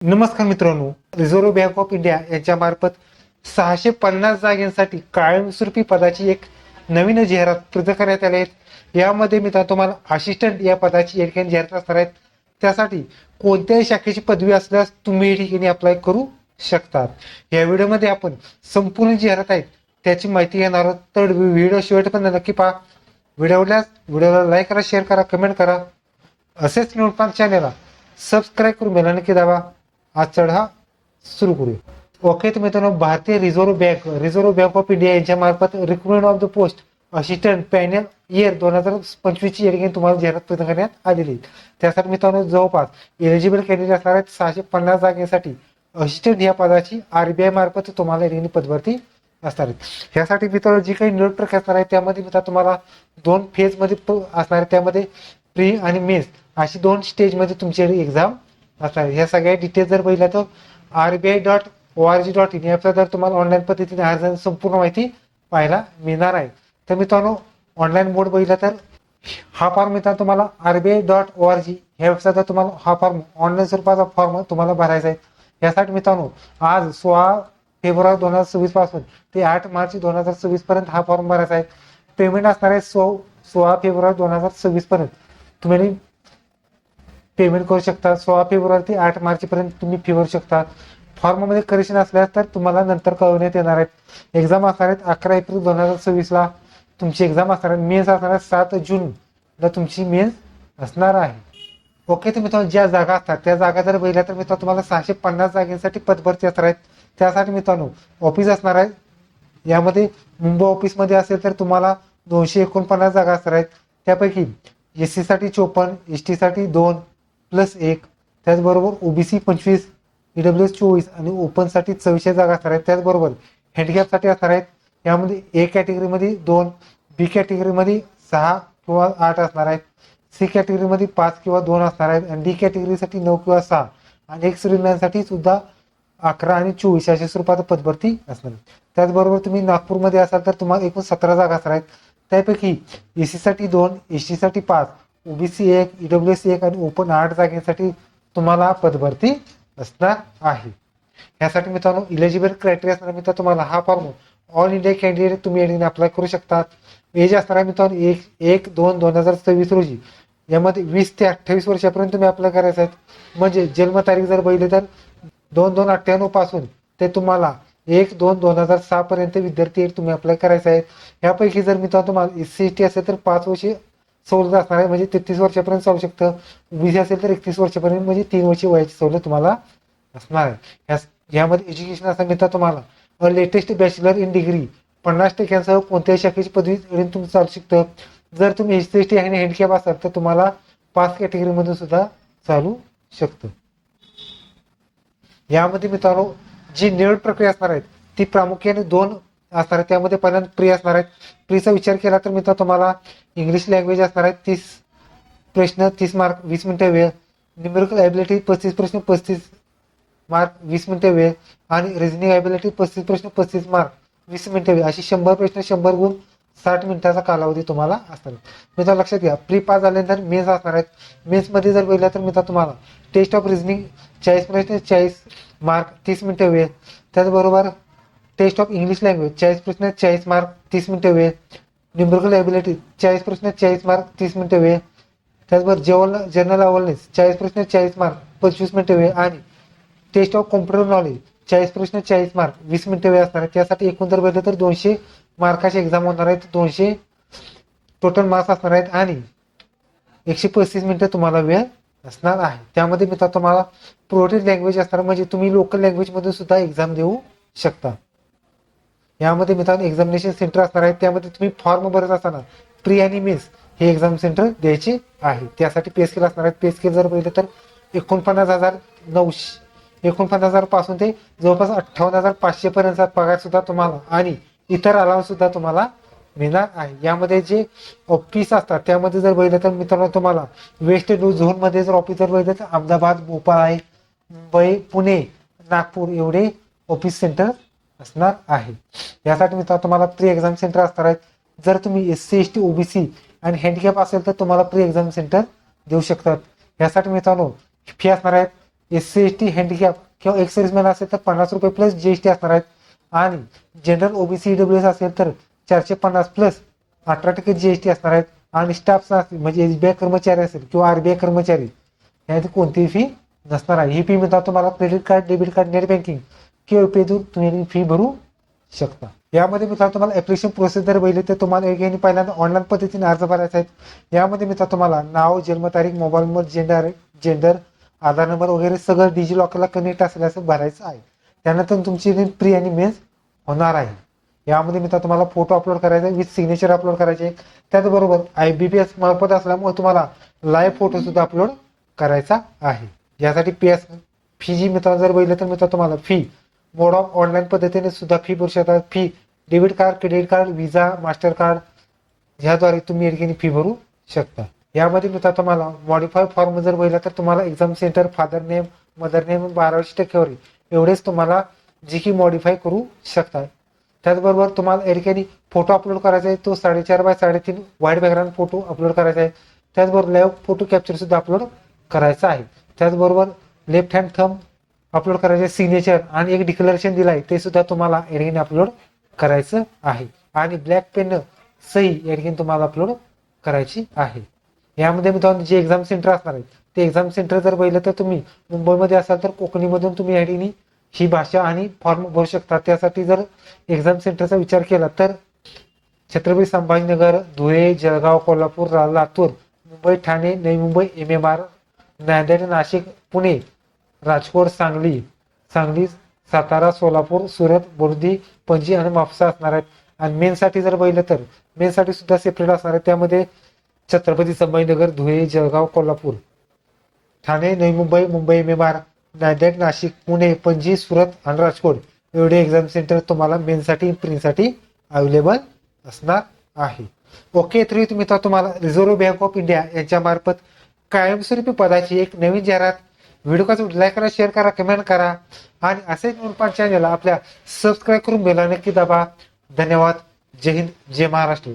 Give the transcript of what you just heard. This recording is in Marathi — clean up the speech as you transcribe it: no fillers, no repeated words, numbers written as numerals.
नमस्कार मित्रांनो, रिझर्व्ह बँक ऑफ इंडिया यांच्या मार्फत 650 जागांसाठी कायमस्वरूपी पदाची एक नवीन जाहिरात प्रसिद्ध करण्यात आली आहे। यामध्ये मित्रांनो तुम्हाला असिस्टंट या पदाची एक जाहिरात असणार आहे। त्यासाठी कोणत्याही शाखेची पदवी असल्यास तुम्ही या ठिकाणी अप्लाय करू शकता। या व्हिडिओमध्ये आपण संपूर्ण जाहिरात आहे त्याची माहिती घेणार आहोत, तर व्हिडिओ शेवटपर्यंत नक्की पहा। व्हिडिओला लाईक करा, शेअर करा, कमेंट करा। असेच नोटपान चॅनलला सबस्क्राईब करून बेल नक्की दाबा। आज चढा सुरू करूया। ओके, तर मित्रांनो, भारतीय रिझर्व्ह बँक ऑफ इंडिया यांच्या मार्फत recruitment of the post assistant panel year 2025 ची या तुम्हाला जाहिरात प्रदान करण्यात आलेली आहे। त्यासाठी मित्रांनो जवळपास एलिजिबल कॅन्डिडेट असणार आहेत 650 जागेसाठी असिस्टंट या पदाची आरबीआय मार्फत तुम्हाला या पदभरती असणार आहे। यासाठी मित्रांनो जी काही निवड प्रक्रिया असणार आहे त्यामध्ये मित्रांनो तुम्हाला 2 फेज मध्ये असणार आहे। त्यामध्ये प्री आणि मेन्स अशी 2 स्टेज मध्ये तुमची एक्झाम असणार आहे। ह्या सगळ्या डिटेल्स जर बघितल्या तर rbi.org.in या जर तुम्हाला ऑनलाईन पद्धतीने अर्ज संपूर्ण माहिती पाहायला मिळणार आहे। तर मित्रांनो ऑनलाईन मोड बघितला तर हा फॉर्म मित्रांनो तुम्हाला rbi.org ह्या वेबसाईटवर तुम्हाला हा फॉर्म ऑनलाईन स्वरूपाचा फॉर्म तुम्हाला भरायचा आहे। यासाठी मित्रांनो आज 16 फेब्रुवारी 2026 पासून ते 8 मार्च 2026 पर्यंत हा फॉर्म भरायचा आहे। पेमेंट असणार आहे 16 फेब्रुवारी 2026 पर्यंत तुम्ही पेमेंट करू शकता। 16 फेब्रुवारी ते 8 मार्च पर्यंत तुम्ही फी भरू शकता। फॉर्म मध्ये करेक्शन असल्यास तर तुम्हाला नंतर कळवण्यात येणार आहेत। एक्झाम असणार आहेत 11 एप्रिल 2026 ला तुमची एक्झाम असणार आहे। मेन्स असणार आहे 7 जून ला तुमची मेन्स असणार आहे। ओके, तर मित्रांनो ज्या जागा असतात त्या जागा जर बघितल्या तर मित्रांनो तुम्हाला 650 जागांसाठी पदभरती असणार आहेत। त्यासाठी मित्रांनो ऑफिस असणार आहे। यामध्ये मुंबई ऑफिस मध्ये असेल तर तुम्हाला 249 जागा असणार आहेत। त्यापैकी एससी साठी 54, एसटी साठी 2+1, त्याचबरोबर ओबीसी 25, ईडब्ल्यूएस 24 आणि ओपन साठी 24 जागा असणार आहेत। त्याचबरोबर हँडिकॅप साठी असणार आहेत। यामध्ये ए कॅटेगरीमध्ये 2, बी कॅटेगरीमध्ये 6 किंवा 8 असणार आहेत, सी कॅटेगरीमध्ये 5 किंवा 2 असणार आहेत आणि डी कॅटेगरीसाठी 9 किंवा 6 आणि एक्स साठी सुद्धा 11 आणि 24 अशा स्वरूपात पदभरती असणार आहे। त्याचबरोबर तुम्ही नागपूरमध्ये असाल तर तुम्हाला एकूण 17 जागा असणार आहेत। त्यापैकी एससी साठी 2, एसटी साठी 5, ओबीसी 1, ईडब्ल्यूएस 1 आणि ओपन 8 जागेसाठी तुम्हाला पदभरती असणार आहे। यासाठी मित्रांनो इलिजिबल क्रायटेरिया असणार मित्रांनो तुम्हाला हा फॉर्म ऑल इंडिया कॅन्डिडेट तुम्ही याने अप्लाय करू शकता। एज असणार आहे मित्रांनो 1/2/2026 रोजी। यामध्ये 20 ते 28 वर्षापर्यंत तुम्ही अप्लाय करायचं आहे। म्हणजे जन्मतारीख जर बघितली तर 2/2/98 पासून ते तुम्हाला 1/2/2006 पर्यंत विद्यार्थी तुम्ही अप्लाय करायचा आहे। यापैकी जर मित्रांनो तुम्हाला एससी एसटी असेल तर 5 वर्ष सवलत असणार आहे, म्हणजे 33 वर्षापर्यंत चालू शकतं। ओबीसी असेल तर 31 वर्षापर्यंत, म्हणजे 3 वर्ष वयाची सवलत तुम्हाला असणार आहे। यामध्ये एज्युकेशन असं मित्रांनो तुम्हाला लेटेस्ट बॅचलर इन डिग्री 50% कोणत्याही शाखेची पदवी तुम्ही चालू शकतं। जर तुम्ही एससी एसटी आणि हँडिकॅप असाल तर तुम्हाला 5 कॅटेगरीमध्ये सुद्धा चालू शकतं। यामध्ये मित्रांनो जी निवड प्रक्रिया असणार आहे ती प्रामुख्याने 2 असणार आहे। त्यामध्ये पहिल्यांदा प्री असणार आहे। प्रीचा विचार केला तर मित्रांनो तुम्हाला इंग्लिश लँग्वेज असणार आहे। 30 प्रश्न 30 मार्क 20 मिनिटं वेळ, न्यूमेरिकल ॲबिलिटी 35 प्रश्न 35 मार्क 20 मिनिटं वेळ आणि रिझनिंग ॲबिलिटी 35 प्रश्न 35 मार्क 20 मिनिटं वेळ, अशी 100 प्रश्न 100 गुण 60 मिनिटाचा कालावधी तुम्हाला असणार आहे। मित्रांनो लक्षात घ्या, प्री पास झाल्यानंतर मेन्स असणार आहेत। मेन्स मध्ये जर बघितलं तर मित्रांनो तुम्हाला टेस्ट ऑफ रिझनिंग 40 प्रश्न 40 मार्क 30 मिनिटं वेळ, त्याचबरोबर टेस्ट ऑफ इंग्लिश लँग्वेज 40 प्रश्न 40 मार्क 30 मिनिटं वेळ, न्यूमेरिकल ॲबिलिटी 40 प्रश्न 40 मार्क 30 मिनिटं वेळ, त्याचबरोबर जनरल अवेअरनेस 40 प्रश्न 40 मार्क 25 मिनिटं वेळ आणि टेस्ट ऑफ कॉम्प्युटर नॉलेज 40 प्रश्न 40 मार्क 20 मिनिटं वेळ असणार आहे। त्यासाठी एकूण जर बघितलं तर 200 मार्काची एक्झाम होणार आहेत। 200 टोटल मार्क्स असणार आहेत आणि 135 मिनिटं तुम्हाला वेळ असणार आहे। त्यामध्ये मित्रांनो तुम्हाला प्रोटेड लँग्वेज असणार, म्हणजे तुम्ही लोकल लँग्वेज मध्ये सुद्धा एक्झाम देऊ शकता। यामध्ये मित्रांनो एक्झामिनेशन सेंटर असणार आहे। त्यामध्ये तुम्ही फॉर्म भरत असताना प्री आणि मेन्स हे एक्झाम सेंटर द्यायचे आहे। त्यासाठी पे स्केल असणार आहे। पे स्केल जर बघितलं तर 49,000 पासून ते जवळपास 58,500 पर्यंतचा पगार सुद्धा तुम्हाला आणि इतर अलाउन्स सुद्धा तुम्हाला मिळणार आहे। यामध्ये जे ऑफिस असतात त्यामध्ये जर बघितलं तर मित्रांनो तुम्हाला वेस्ट झोन मध्ये जर ऑफिस जर बघितलं तर अहमदाबाद, भोपाळ आहे, मुंबई, पुणे, नागपूर एवढे ऑफिस सेंटर असणार आहे। यासाठी मित्रांनो तुम्हाला प्री एक्झाम सेंटर असणार आहेत। जर तुम्ही एससी एसटी ओबीसी आणि हँडिकॅप असेल तर तुम्हाला प्री एक्झाम सेंटर देऊ शकतात। यासाठी मित्रांनो फी असणार आहेत SC ST हँडिकॅप किंवा एक्स सर्व्हिसमॅन असेल तर 50 रुपये प्लस GST असणार आहेत आणि जनरल OBC EWS असेल तर 450 प्लस 18% GST असणार आहेत आणि स्टाफ म्हणजे SBI कर्मचारी असेल किंवा RBI कर्मचारी यात कोणतीही फी नसणार आहे. ही फी मिळतात तुम्हाला credit card, debit card, net banking किंवा UPI तुम्ही फी भरू शकता. यामध्ये मित्रांनो तुम्हाला ऍप्लिकेशन प्रोसेस जर बघितली तर तुम्हाला एक पहिल्यांदा ऑनलाईन पद्धतीने अर्ज भरायचा आहे. यामध्ये मित्रांनो तुम्हाला नाव, जन्मतारीख, मोबाईल नंबर, जेंडर, आधार नंबर वगैरे सगळं डिजिलॉकरला कनेक्ट असल्याचं भरायचं आहे. त्यानंतर तुमची प्री आणि मेन्स होणार आहे. यामध्ये मित्रांनो तुम्हाला फोटो अपलोड करायचा आहे, विथ सिग्नेचर अपलोड करायचे. त्याचबरोबर IBPS मार्फत असल्यामुळे तुम्हाला लाईव्ह फोटो सुद्धा अपलोड करायचा आहे. यासाठी फी जी मित्रांनो जर बघितलं तर मित्रांनो तुम्हाला फी मोड ऑफ ऑनलाईन पद्धतीने सुद्धा फी भरू शकता. Fee debit card, credit card, Visa, Mastercard ह्याद्वारे तुम्ही या ठिकाणी फी भरू शकता. यामध्ये मित्रांनो तुम्हाला मॉडिफाय फॉर्म जर बघितला तर तुम्हाला exam centre, father name, mother name 12% एवढेच तुम्हाला जी की मॉडिफाय करू शकता. त्याचबरोबर तुम्हाला या ठिकाणी फोटो अपलोड करायचा आहे, तो 4.5 by 3.5 white background photo upload करायचा आहे. त्याचबरोबर लाईव्ह फोटो कॅप्चर सुद्धा अपलोड करायचा आहे. त्याचबरोबर लेफ्ट हँड थंब अपलोड करायचे, सिग्नेचर आणि एक डिक्लेरेशन दिलं आहे ते सुद्धा तुम्हाला या ठिकाणी अपलोड करायचं आहे आणि ब्लॅक पेन सही या ठिकाणी तुम्हाला अपलोड करायची आहे. यामध्ये मित्रांनो जे एक्झाम सेंटर असणार आहे ते एक्झाम सेंटर जर बघितलं तर तुम्ही मुंबईमध्ये असाल तर कोकणीमधून तुम्ही या ठिकाणी ही भाषा आणि फॉर्म भरू शकता. त्यासाठी जर एक्झाम सेंटरचा विचार केला तर छत्रपती संभाजीनगर, धुळे, जळगाव, कोल्हापूर, लातूर, मुंबई, ठाणे, नवी मुंबई, MMR, नांदेड, नाशिक, पुणे, राजकोट, सांगली, सातारा, सोलापूर, सुरत, बोर्डी, पणजी आणि म्हापसा असणार आहेत. आणि मेनसाठी जर बघितलं तर मेनसाठी सुद्धा सेपरेट असणार आहे. त्यामध्ये छत्रपती संभाजीनगर, धुळे, जळगाव, कोल्हापूर, ठाणे, नवी मुंबई, मुंबई MMR, नांदेड, नाशिक, पुणे, पणजी, सुरत आणि राजकोट एवढे एक्झाम सेंटर तुम्हाला मेनसाठी प्रिंटसाठी अवेलेबल असणार आहे. ओके, तर मित्रांनो तुम्हाला रिझर्व्ह बँक ऑफ इंडिया यांच्या मार्फत कायमस्वरूपी पदाची एक नवीन जाहिरात. व्हिडिओ लाईक करा, शेअर करा, कमेंट करा आणि असेच नवीन चॅनलला आपल्या सबस्क्राईब करून बेल नक्की दाबा. धन्यवाद. जय हिंद, जय महाराष्ट्र.